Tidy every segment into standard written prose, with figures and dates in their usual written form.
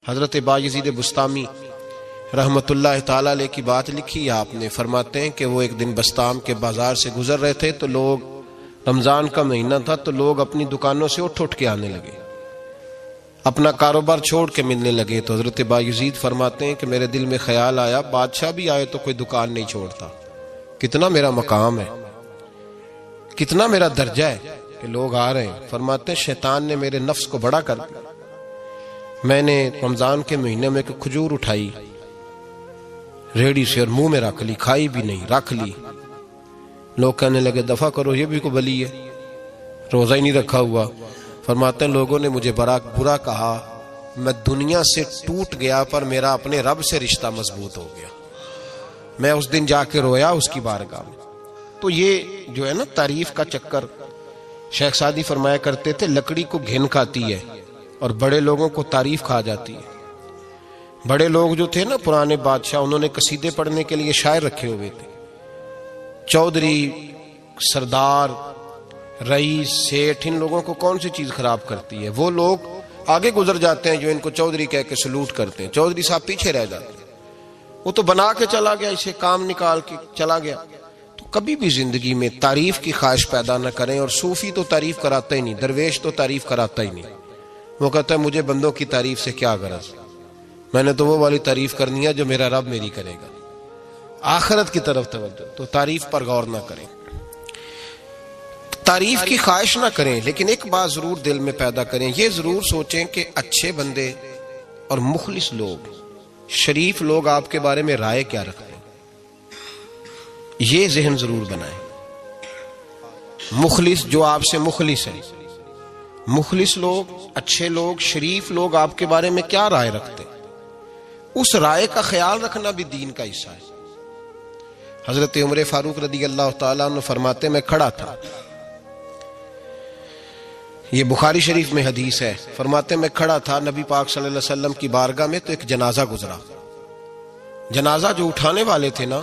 حضرت بایزید بسطامی رحمت اللہ تعالیٰ علیہ کی بات لکھی ہے آپ نے، فرماتے ہیں کہ وہ ایک دن بسطام کے بازار سے گزر رہے تھے تو لوگ، رمضان کا مہینہ تھا تو لوگ اپنی دکانوں سے اٹھ کے آنے لگے، اپنا کاروبار چھوڑ کے ملنے لگے۔ تو حضرت بایزید فرماتے ہیں کہ میرے دل میں خیال آیا بادشاہ بھی آئے تو کوئی دکان نہیں چھوڑتا، کتنا میرا مقام ہے، کتنا میرا درجہ ہے کہ لوگ آ رہے ہیں۔ فرماتے ہیں شیطان نے میرے نفس کو بڑا کر دیا، میں نے رمضان کے مہینے میں ایک کھجور اٹھائی ریڑھی سے اور منہ میں رکھ لی، کھائی بھی نہیں، رکھ لی۔ لوگ کہنے لگے دفع کرو، یہ بھی کو بلی ہے، روزہ ہی نہیں رکھا ہوا۔ فرماتے ہیں لوگوں نے مجھے برا کہا، میں دنیا سے ٹوٹ گیا پر میرا اپنے رب سے رشتہ مضبوط ہو گیا۔ میں اس دن جا کے رویا اس کی بارگاہ میں۔ تو یہ جو ہے نا تعریف کا چکر، شیخ سعدی فرمایا کرتے تھے لکڑی کو گھن کھاتی ہے اور بڑے لوگوں کو تعریف کھا جاتی ہے۔ بڑے لوگ جو تھے نا پرانے بادشاہ، انہوں نے قصیدے پڑھنے کے لیے شاعر رکھے ہوئے تھے، چودھری، سردار، رئیس، سیٹھ، ان لوگوں کو کون سی چیز خراب کرتی ہے؟ وہ لوگ آگے گزر جاتے ہیں جو ان کو چودھری کہہ کے سلوٹ کرتے ہیں، چودھری صاحب پیچھے رہ جاتے ہیں، وہ تو بنا کے چلا گیا، اسے کام نکال کے چلا گیا۔ تو کبھی بھی زندگی میں تعریف کی خواہش پیدا نہ کریں، اور صوفی تو تعریف کراتا ہی نہیں، درویش تو تعریف کراتا ہی نہیں۔ وہ کہتا ہے مجھے بندوں کی تعریف سے کیا غرض، میں نے تو وہ والی تعریف کرنی ہے جو میرا رب میری کرے گا۔ آخرت کی طرف توجہ، تو تعریف پر غور نہ کریں، تعریف کی خواہش نہ کریں، لیکن ایک بات ضرور دل میں پیدا کریں، یہ ضرور سوچیں کہ اچھے بندے اور مخلص لوگ، شریف لوگ آپ کے بارے میں رائے کیا رکھتے ہیں، یہ ذہن ضرور بنائیں۔ مخلص جو آپ سے مخلص ہے، مخلص لوگ، اچھے لوگ، شریف لوگ آپ کے بارے میں کیا رائے رکھتے ہیں، اس رائے کا خیال رکھنا بھی دین کا حصہ ہے۔ حضرت عمر فاروق رضی اللہ تعالیٰ عنہ فرماتے میں کھڑا تھا، یہ بخاری شریف میں حدیث ہے، فرماتے میں کھڑا تھا نبی پاک صلی اللہ علیہ وسلم کی بارگاہ میں تو ایک جنازہ گزرا۔ جنازہ جو اٹھانے والے تھے نا،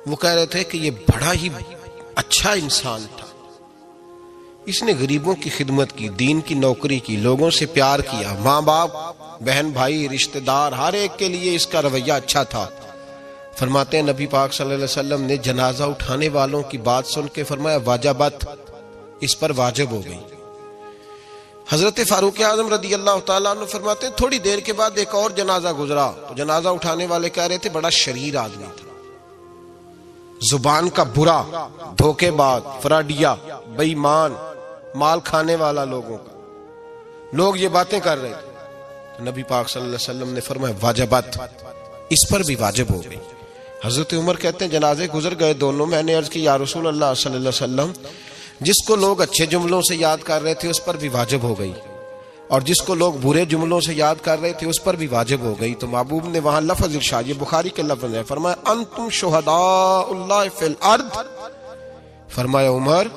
وہ کہہ رہے تھے کہ یہ بڑا ہی اچھا انسان تھا، اس نے غریبوں کی خدمت کی، دین کی نوکری کی، لوگوں سے پیار کیا، ماں باپ، بہن بھائی، رشتہ دار، ہر ایک کے لیے اس کا رویہ اچھا تھا۔ فرماتے ہیں نبی پاک صلی اللہ علیہ وسلم نے جنازہ اٹھانے والوں کی بات سن کے فرمایا واجبت، اس پر واجب ہو گئی۔ حضرت فاروق اعظم رضی اللہ تعالیٰ عنہ فرماتے ہیں تھوڑی دیر کے بعد ایک اور جنازہ گزرا، تو جنازہ اٹھانے والے کہہ رہے تھے بڑا شریر آدمی تھا، زبان کا برا، دھوکے باز، فراڈیا، بے ایمان، مال کھانے والا لوگوں کا، لوگ یہ باتیں کر رہے تھے۔ نبی پاک صلی اللہ علیہ وسلم نے فرمایا واجبت، اس پر بھی واجب ہو گئی۔ حضرت عمر کہتے ہیں جنازے گزر گئے دونوں، میں نے عرض کی یا رسول اللہ صلی اللہ علیہ وسلم، جس کو لوگ اچھے جملوں سے یاد کر رہے تھے اس پر بھی واجب ہو گئی، اور جس کو لوگ برے جملوں سے یاد کر رہے تھے اس پر بھی واجب ہو گئی۔ تو محبوب نے وہاں لفظ ارشاد، یہ بخاری کے لفظ ہے، فرمایا انتم شہداء اللہ فی الارض، فرمایا عمر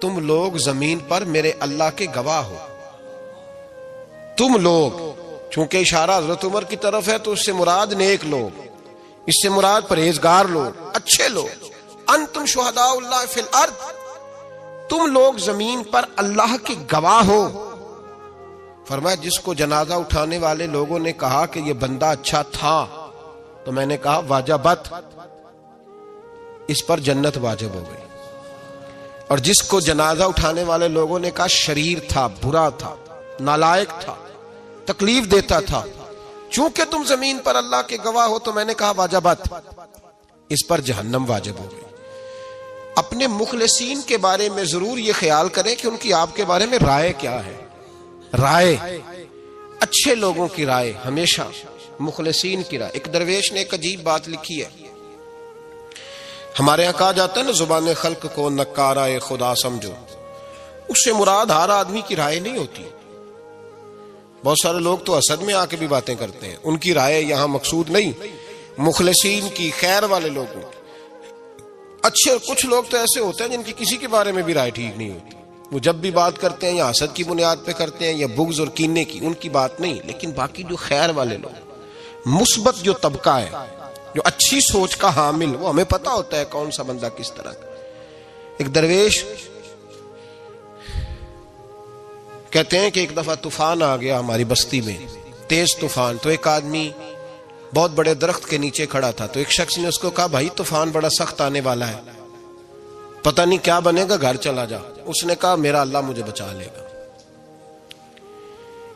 تم لوگ زمین پر میرے اللہ کے گواہ ہو، تم لوگ، چونکہ اشارہ حضرت عمر کی طرف ہے تو اس سے مراد نیک لوگ، اس سے مراد پرہیزگار لوگ، اچھے لوگ۔ انتم شہداء اللہ فی الارض، تم لوگ زمین پر اللہ کے گواہ ہو۔ فرمایا جس کو جنازہ اٹھانے والے لوگوں نے کہا کہ یہ بندہ اچھا تھا، تو میں نے کہا واجبت، اس پر جنت واجب ہو گئی۔ اور جس کو جنازہ اٹھانے والے لوگوں نے کہا شریر تھا، برا تھا، نالائق تھا، تکلیف دیتا تھا، چونکہ تم زمین پر اللہ کے گواہ ہو، تو میں نے کہا واجبت، اس پر جہنم واجب ہو گئی۔ اپنے مخلصین کے بارے میں ضرور یہ خیال کریں کہ ان کی آپ کے بارے میں رائے کیا ہے، رائے، اچھے لوگوں کی رائے، ہمیشہ مخلصین کی رائے۔ ایک درویش نے ایک عجیب بات لکھی ہے، ہمارے یہاں کہا جاتا ہے نا زبان خلق کو نکارہ خدا سمجھو، اس سے مراد ہر آدمی کی رائے نہیں ہوتی۔ بہت سارے لوگ تو حسد میں آ کے بھی باتیں کرتے ہیں، ان کی رائے یہاں مقصود نہیں، مخلصین کی، خیر والے لوگوں کی، اچھے۔ اور کچھ لوگ تو ایسے ہوتے ہیں جن کی کسی کے بارے میں بھی رائے ٹھیک نہیں ہوتی، وہ جب بھی بات کرتے ہیں یا حسد کی بنیاد پہ کرتے ہیں یا بغض اور کینے کی، ان کی بات نہیں۔ لیکن باقی جو خیر والے لوگ، مثبت جو طبقہ ہے، جو اچھی سوچ کا حامل، وہ ہمیں پتہ ہوتا ہے کون سا بندہ کس طرح کا۔ ایک درویش کہتے ہیں کہ ایک دفعہ طوفان آ گیا ہماری بستی میں، تیز طوفان. تو ایک آدمی بہت بڑے درخت کے نیچے کھڑا تھا, تو ایک شخص نے اس کو کہا بھائی طوفان بڑا سخت آنے والا ہے, پتہ نہیں کیا بنے گا, گھر چلا جا. اس نے کہا میرا اللہ مجھے بچا لے گا.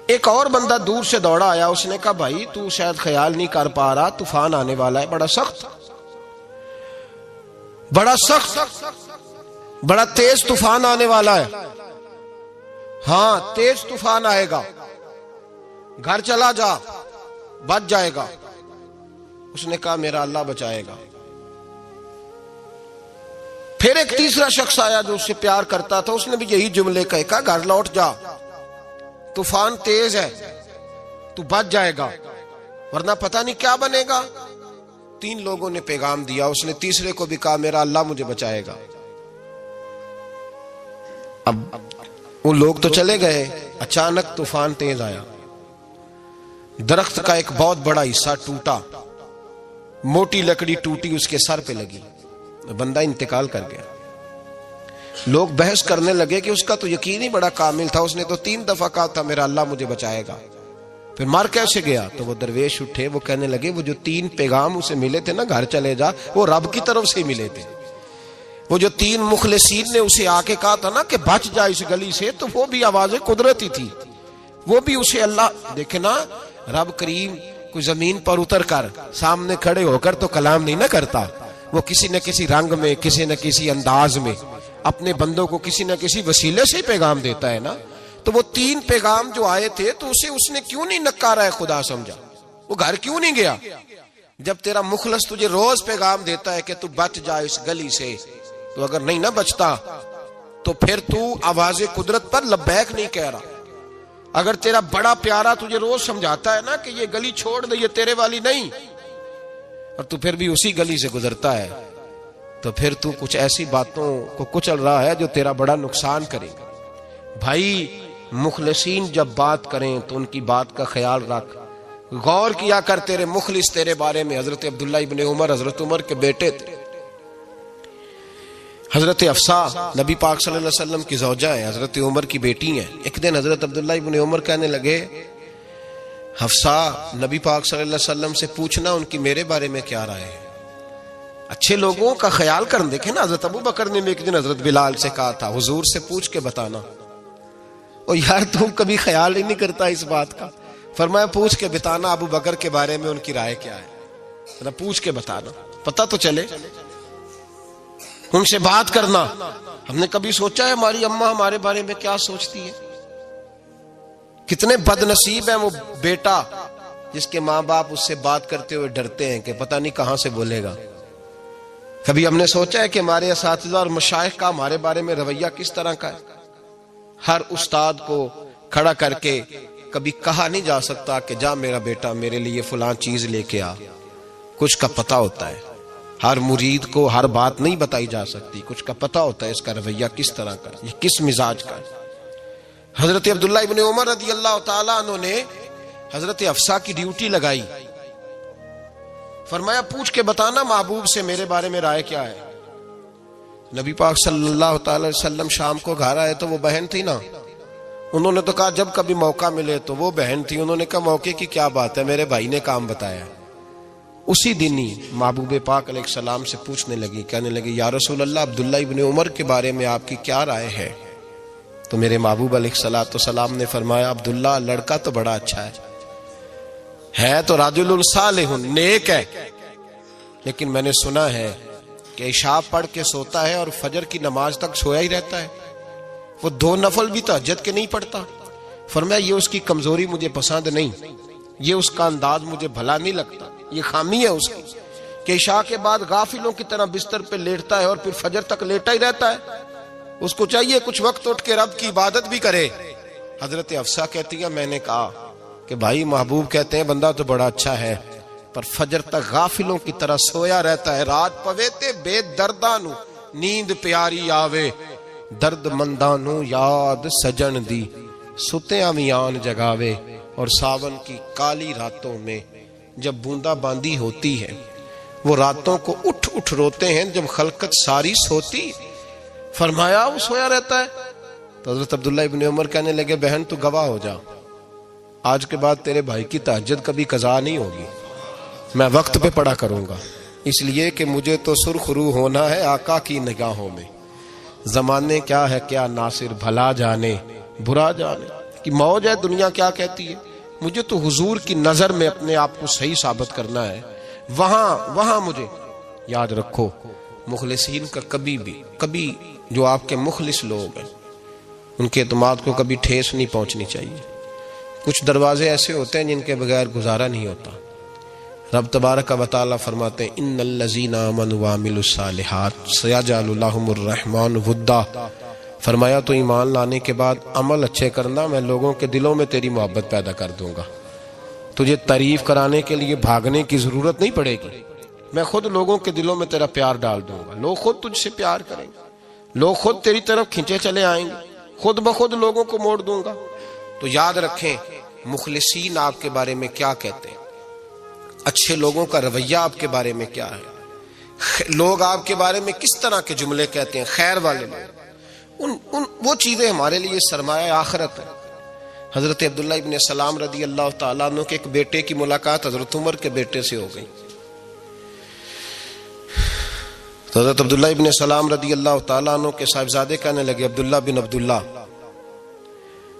ایک اور بندہ دور سے دوڑا آیا, اس نے کہا بھائی تو شاید خیال نہیں کر پا رہا, طوفان آنے والا ہے بڑا سخت, بڑا تیز طوفان آنے والا ہے. ہاں تیز طوفان آئے گا, گھر چلا جا, بچ جائے گا. اس نے کہا میرا اللہ بچائے گا. پھر ایک تیسرا شخص آیا جو اس سے پیار کرتا تھا, اس نے بھی یہی جملے کہا گھر لوٹ جا, طوفان تیز ہے, تو بچ جائے گا ورنہ پتہ نہیں کیا بنے گا. 3 لوگوں نے پیغام دیا, اس نے تیسرے کو بھی کہا میرا اللہ مجھے بچائے گا. اب وہ لوگ تو چلے گئے, اچانک طوفان تیز آیا, درخت کا ایک بہت بڑا حصہ ٹوٹا, موٹی لکڑی ٹوٹی اس کے سر پہ لگی, بندہ انتقال کر گیا. لوگ بحث کرنے لگے کہ اس کا تو یقین ہی بڑا کامل تھا, اس نے تو 3 دفعہ کہا تھا میرا اللہ مجھے بچائے گا, پھر مر کیسے گیا؟ تو وہ درویش اٹھے, وہ کہنے لگے وہ جو 3 پیغام اسے ملے تھے نا گھر چلے جا, وہ رب کی طرف سے ملے تھے. وہ جو 3 مخلصین نے اسے آ کے کہا تھا نا کہ بچ جا اس گلی سے, تو وہ بھی آوازیں قدرتی تھی, وہ بھی اسے اللہ دیکھے نا. رب کریم کوئی زمین پر اتر کر سامنے کھڑے ہو کر تو کلام نہیں نہ کرتا, وہ کسی نہ کسی رنگ میں, کسی نہ کسی انداز میں اپنے بندوں کو کسی نہ کسی وسیلے سے پیغام دیتا ہے نا. تو وہ 3 پیغام جو آئے تھے تو اسے اس نے کیوں نہیں نکارا ہے خدا سمجھا, وہ گھر کیوں نہیں گیا؟ جب تیرا مخلص تجھے روز پیغام دیتا ہے کہ تو بچ جا اس گلی سے, تو اگر نہیں نہ بچتا تو پھر تو آواز قدرت پر لبیک نہیں کہہ رہا. اگر تیرا بڑا پیارا تجھے روز سمجھاتا ہے نا کہ یہ گلی چھوڑ دے, یہ تیرے والی نہیں, اور تو پھر بھی اسی گلی سے گزرتا ہے, تو پھر تو کچھ ایسی باتوں کو کچل رہا ہے جو تیرا بڑا نقصان کرے گا. بھائی مخلصین جب بات کریں تو ان کی بات کا خیال رکھ, غور کیا کر. تیرے مخلص تیرے بارے میں حضرت عبداللہ ابن عمر, حضرت عمر کے بیٹے تھے. حضرت حفصہ نبی پاک صلی اللہ علیہ وسلم کی زوجہ ہے, حضرت عمر کی بیٹی ہیں. ایک دن حضرت عبداللہ ابن عمر کہنے لگے حفصہ نبی پاک صلی اللہ علیہ وسلم سے پوچھنا ان کی میرے بارے میں کیا رائے ہے, اچھے لوگوں کا خیال کر. دیکھیں نا حضرت ابو بکر نے ایک دن حضرت بلال سے کہا تھا حضور سے پوچھ کے بتانا. او یار تم کبھی خیال ہی نہیں کرتا اس بات کا. فرمایا پوچھ کے بتانا ابو بکر کے بارے میں ان کی رائے کیا ہے, پوچھ کے بتانا, پتہ تو چلے. ان سے بات کرنا. ہم نے کبھی سوچا ہے ہماری اماں ہمارے بارے میں کیا سوچتی ہے؟ کتنے بد نصیب ہیں وہ بیٹا جس کے ماں باپ اس سے بات کرتے ہوئے ڈرتے ہیں کہ پتہ نہیں کہاں سے بولے گا. کبھی ہم نے سوچا ہے کہ ہمارے اساتذہ اور مشائخ کا ہمارے بارے میں رویہ کس طرح کا ہے؟ ہر استاد کو کھڑا کر کے کبھی کہا نہیں جا سکتا کہ جا میرا بیٹا میرے لیے فلاں چیز لے کے آ. کچھ کا پتہ ہوتا ہے. ہر مرید کو ہر بات نہیں بتائی جا سکتی, کچھ کا پتہ ہوتا ہے اس کا رویہ کس طرح کا, یہ کس مزاج کا ہے. حضرت عبداللہ ابن عمر رضی اللہ تعالیٰ عنہ نے حضرت حفصہ کی ڈیوٹی لگائی. فرمایا پوچھ کے بتانا محبوب سے میرے بارے میں رائے کیا ہے. نبی پاک صلی اللہ تعالی وسلم شام کو گھر آئے تو وہ بہن تھی نا, انہوں نے تو کہا جب کبھی موقع ملے تو وہ بہن تھی. انہوں نے کہا موقع کی کیا بات ہے, میرے بھائی نے کام بتایا. اسی دن ہی محبوب پاک علیہ السلام سے پوچھنے لگی, کہنے لگی یا رسول اللہ عبداللہ ابن عمر کے بارے میں آپ کی کیا رائے ہے؟ تو میرے محبوب علیہ السلام نے فرمایا عبداللہ لڑکا تو بڑا اچھا ہے تو رجل صالح, نیک ہے, لیکن میں نے سنا ہے کہ عشاء پڑھ کے سوتا ہے اور فجر کی نماز تک سویا ہی رہتا ہے, وہ 2 نفل بھی تہجد کے نہیں پڑھتا. فرمایا یہ اس کی کمزوری مجھے پسند نہیں, یہ اس کا انداز مجھے بھلا نہیں لگتا, یہ خامی ہے اس کی کہ عشاء کے بعد غافلوں کی طرح بستر پہ لیٹتا ہے اور پھر فجر تک لیٹا ہی رہتا ہے. اس کو چاہیے کچھ وقت اٹھ کے رب کی عبادت بھی کرے. حضرت حفصہ کہتی ہے میں نے کہا کہ بھائی محبوب کہتے ہیں بندہ تو بڑا اچھا ہے پر فجر تک غافلوں کی طرح سویا رہتا ہے. رات پوے تے بے دردانو نیند پیاری آوے, درد مندانو یاد سجن دی ستیاں میان جگاوے. اور ساون کی کالی راتوں میں جب بوندا باندی ہوتی ہے وہ راتوں کو اٹھ اٹھ روتے ہیں جب خلقت ساری سوتی. فرمایا وہ سویا رہتا ہے. تو حضرت عبداللہ ابن عمر کہنے لگے بہن تو گواہ ہو جا, آج کے بعد تیرے بھائی کی تہجد کبھی قضا نہیں ہوگی، میں وقت پہ پڑھا کروں گا، اس لیے کہ مجھے تو سرخ رو ہونا ہے آقا کی نگاہوں میں۔ زمانے کیا ہے کیا ناصر، بھلا جانے برا جانے کہ موج ہے دنیا کیا کہتی ہے، مجھے تو حضور کی نظر میں اپنے آپ کو صحیح ثابت کرنا ہے۔ وہاں مجھے یاد رکھو، مخلصین کا کبھی جو آپ کے مخلص لوگ ہیں ان کے اعتماد کو کبھی ٹھیس نہیں پہنچنی چاہیے۔ کچھ دروازے ایسے ہوتے ہیں جن کے بغیر گزارا نہیں ہوتا۔ رب تبارک و تعالیٰ فرماتے ہیں ان الذین آمنوا وعملوا الصالحات سیجعل لهم الرحمن ودا، فرمایا تو ایمان لانے کے بعد عمل اچھے کرنا، میں لوگوں کے دلوں میں تیری محبت پیدا کر دوں گا۔ تجھے تعریف کرانے کے لیے بھاگنے کی ضرورت نہیں پڑے گی، میں خود لوگوں کے دلوں میں تیرا پیار ڈال دوں گا، لوگ خود تجھ سے پیار کریں گے، لوگ خود تیری طرف کھنچے چلے آئیں گے، خود بخود لوگوں کو موڑ دوں گا۔ تو یاد رکھیں مخلصین آپ کے بارے میں کیا کہتے ہیں، اچھے لوگوں کا رویہ آپ کے بارے میں کیا ہے، لوگ آپ کے بارے میں کس طرح کے جملے کہتے ہیں، خیر والے لوگ، وہ چیزیں ہمارے لیے سرمایہ آخرت ہے۔ حضرت عبداللہ ابن سلام رضی اللہ تعالیٰ عنہ کے ایک بیٹے کی ملاقات حضرت عمر کے بیٹے سے ہو گئی۔ تو حضرت عبداللہ ابن سلام رضی اللہ تعالیٰ عنہ کے صاحبزادے کہنے لگے، عبداللہ بن عبداللہ،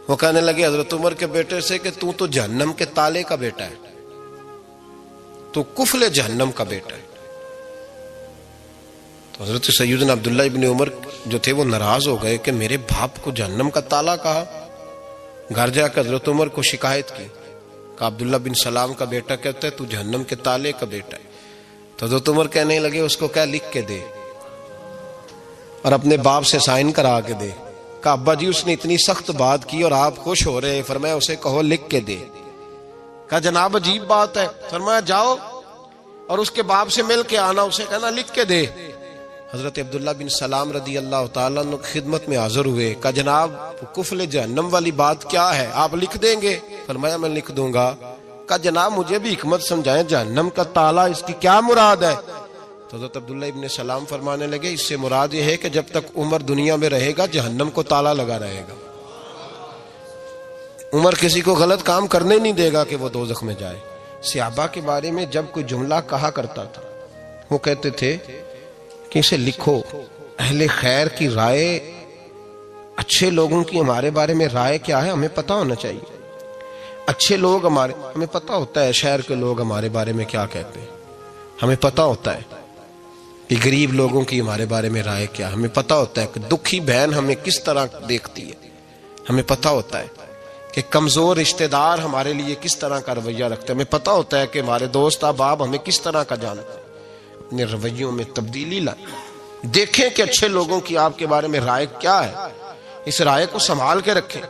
وہ کہنے لگے حضرت عمر کے بیٹے سے کہ تو جہنم کے تالے کا بیٹا ہے، تو کفل جہنم کا بیٹا ہے۔ تو حضرت سیدنا عبداللہ ابن عمر جو تھے وہ ناراض ہو گئے کہ میرے باپ کو جہنم کا تالا کہا۔ گھر جا کر حضرت عمر کو شکایت کی، کہ عبداللہ بن سلام کا بیٹا کہتا ہے تو جہنم کے تالے کا بیٹا ہے۔ تو حضرت عمر کہنے لگے اس کو کیا لکھ کے دے اور اپنے باپ سے سائن کرا کے دے۔ کہ ابا جی اس نے اتنی سخت بات کی اور آپ خوش ہو رہے ہیں، فرمایا اسے کہو لکھ کے دے۔ کہا جناب عجیب بات ہے، فرمایا جاؤ اور اس کے باپ سے مل کے آنا، اسے کہنا لکھ کے دے۔ حضرت عبداللہ بن سلام رضی اللہ تعالیٰ عنہ خدمت میں حاضر ہوئے، کہا جناب کفل جہنم والی بات کیا ہے، آپ لکھ دیں گے؟ فرمایا میں لکھ دوں گا۔ کہا جناب مجھے بھی حکمت سمجھائیں، جہنم کا تالا اس کی کیا مراد ہے؟ تو حضرت عبداللہ ابن سلام فرمانے لگے اس سے مراد یہ ہے کہ جب تک عمر دنیا میں رہے گا جہنم کو تالا لگا رہے گا، عمر کسی کو غلط کام کرنے نہیں دے گا کہ وہ دوزخ میں جائے۔ صحابہ کے بارے میں جب کوئی جملہ کہا کرتا تھا وہ کہتے تھے کہ اسے لکھو، اہل خیر کی رائے، اچھے لوگوں کی ہمارے بارے میں رائے کیا ہے ہمیں پتہ ہونا چاہیے۔ اچھے لوگ ہمیں پتہ ہوتا ہے شہر کے لوگ ہمارے بارے میں کیا کہتے ہیں، ہمیں پتہ ہوتا ہے کہ غریب لوگوں کی ہمارے بارے میں رائے کیا، ہمیں پتہ ہوتا ہے کہ دکھی بہن ہمیں کس طرح دیکھتی ہے، ہمیں پتہ ہوتا ہے کہ کمزور رشتہ دار ہمارے لیے کس طرح کا رویہ رکھتے ہیں، ہمیں پتہ ہوتا ہے کہ ہمارے دوست احباب ہمیں کس طرح کا جانتے ہیں۔ اپنے رویوں میں تبدیلی لائیں، دیکھیں کہ اچھے لوگوں کی آپ کے بارے میں رائے کیا ہے، اس رائے کو سنبھال کے رکھیں۔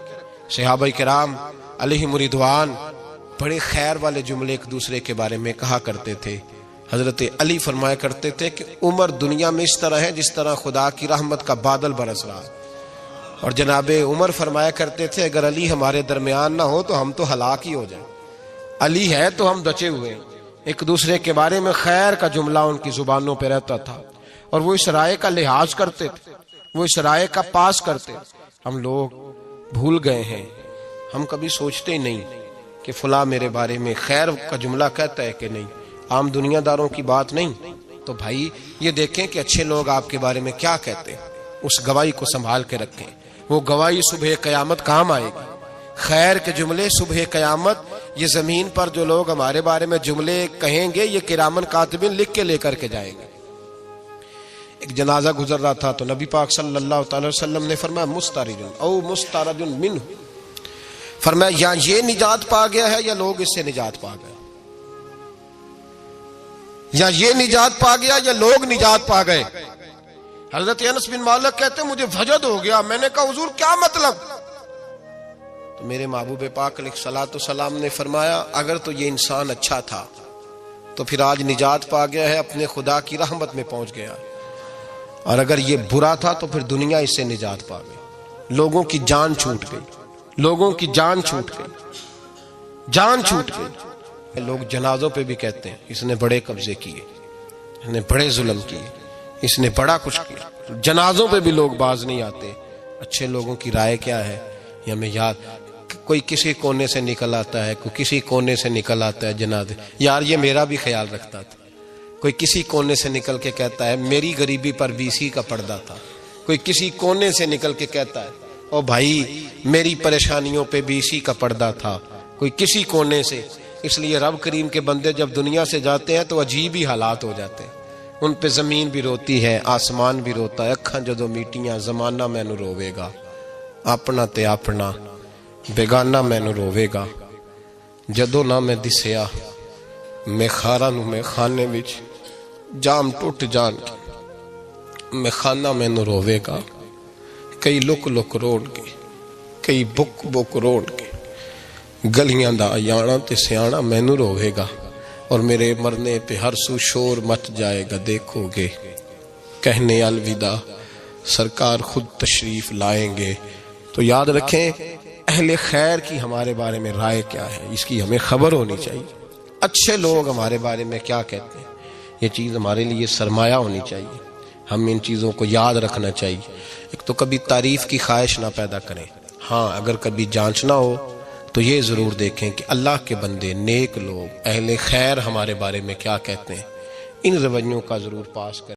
صحابہ کرام علیہم رضوان بڑے خیر والے جملے ایک دوسرے کے بارے میں کہا کرتے تھے۔ حضرت علی فرمایا کرتے تھے کہ عمر دنیا میں اس طرح ہے جس طرح خدا کی رحمت کا بادل برس رہا ہے، اور جناب عمر فرمایا کرتے تھے اگر علی ہمارے درمیان نہ ہو تو ہم تو ہلاک ہی ہو جائیں، علی ہے تو ہم بچے ہوئے ہیں۔ ایک دوسرے کے بارے میں خیر کا جملہ ان کی زبانوں پہ رہتا تھا، اور وہ اس رائے کا لحاظ کرتے تھے، وہ اس رائے کا پاس کرتے۔ ہم لوگ بھول گئے ہیں، ہم کبھی سوچتے ہی نہیں کہ فلاں میرے بارے میں خیر کا جملہ کہتا ہے کہ نہیں، عام دنیا داروں کی بات نہیں۔ تو بھائی یہ دیکھیں کہ اچھے لوگ آپ کے بارے میں کیا کہتے ہیں، اس گواہی کو سنبھال کے رکھیں، وہ گواہی صبح قیامت کام آئے گی۔ خیر کے جملے صبح قیامت، یہ زمین پر جو لوگ ہمارے بارے میں جملے کہیں گے یہ کرامن کاتبین لکھ کے لے کر کے جائیں گے۔ ایک جنازہ گزر رہا تھا تو نبی پاک صلی اللہ تعالی وسلم نے فرمایا مسترد او مسترد منہ، فرمایا یا یہ نجات پا گیا ہے یا لوگ اس سے نجات پا گئے، یا یہ نجات پا گیا یا لوگ نجات پا گئے۔ حضرت انس بن مالک کہتے مجھے وجد ہو گیا، میں نے کہا حضور کیا مطلب؟ تو میرے محبوب پاک علیہ الصلوۃ والسلام نے فرمایا اگر تو یہ انسان اچھا تھا تو پھر آج نجات پا گیا ہے، اپنے خدا کی رحمت میں پہنچ گیا، اور اگر یہ برا تھا تو پھر دنیا اس سے نجات پا گئی۔ لوگوں کی جان چھوٹ گئی، لوگوں کی جان چھوٹ گئی، جان چھوٹ گئی۔ لوگ جنازوں پہ بھی کہتے ہیں اس نے بڑے قبضے کیے، اس نے بڑے ظلم کیے، اس نے بڑا کچھ کیا۔ جنازوں پہ بھی لوگ باز نہیں آتے۔ اچھے لوگوں کی رائے کیا ہے یہ ہمیں یاد۔ کوئی کسی کونے سے نکل آتا ہے، کوئی کسی کونے سے نکل آتا ہے جناب یار یہ میرا بھی خیال رکھتا تھا، کوئی کسی کونے سے نکل کے کہتا ہے میری غریبی پر BC کا پردہ تھا، کوئی کسی کونے سے نکل کے کہتا ہے او بھائی میری پریشانیوں پہ BC کا پردہ تھا، کوئی کسی کونے سے۔ اس لیے رب کریم کے بندے جب دنیا سے جاتے ہیں تو عجیب ہی حالات ہو جاتے ہیں، ان پہ زمین بھی روتی ہے، آسمان بھی روتا ہے، اکھاں جدو میٹیاں زمانہ مینو روے گا، اپنا تے اپنا بیگانہ مینو روے گا، جدو نہ میں دسیا میں خارا نو میں خانے وچ جام ٹوٹ جان میں خانہ مینو روے گا، کئی لک لک روڑ کے کئی بک بک روڑ کے گلیاں دا آیانا تے سیانا مینو روے گا، اور میرے مرنے پہ ہر سو شور مچ جائے گا، دیکھو گے کہنے الوداع سرکار خود تشریف لائیں گے۔ تو یاد رکھیں اہل خیر کی ہمارے بارے میں رائے کیا ہے، اس کی ہمیں خبر ہونی چاہیے، اچھے لوگ ہمارے بارے میں کیا کہتے ہیں، یہ چیز ہمارے لیے سرمایہ ہونی چاہیے، ہم ان چیزوں کو یاد رکھنا چاہیے۔ ایک تو کبھی تعریف کی خواہش نہ پیدا کریں، ہاں اگر کبھی جانچنا ہو تو یہ ضرور دیکھیں کہ اللہ کے بندے نیک لوگ اہل خیر ہمارے بارے میں کیا کہتے ہیں، ان رویوں کا ضرور پاس کریں۔